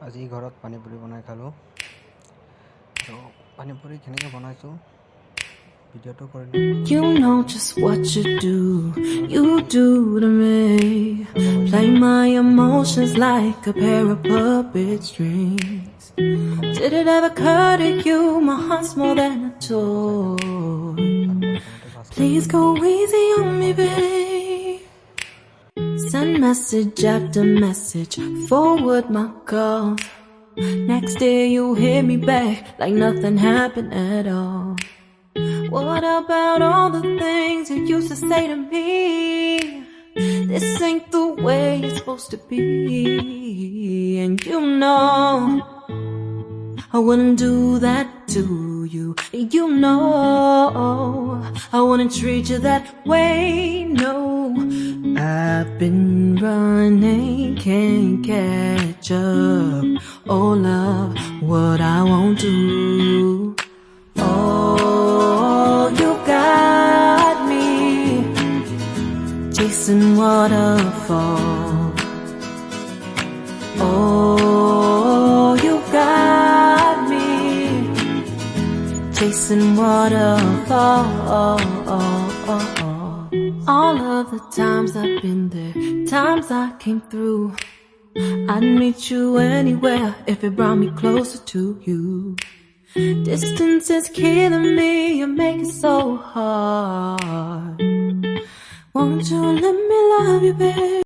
আজি ঘৰত panipuri বনাই খালো তো panipuri কেনেকৈ বনাইছো ভিডিওটো কৰিলো You know just what you do to me. Play my emotions like a pair of puppet strings. Did it ever occur to you my heart's more than a toy? Please go easy on me, babe. Send message after message, forward my calls. Next day you hit me back like nothing happened at all. What about all the things you used to say to me? This ain't the way it's supposed to be. And you know I wouldn't do that to you. You know I wouldn't treat you that way, no. I've been running, can't catch up. Oh love, what I won't do. Oh, you got me chasing waterfall. Oh, you got me chasing waterfall. All of the times I've been there, times I came through, I'd meet you anywhere if it brought me closer to you. Distance is killing me, you make it so hard. Won't you let me love you, babe?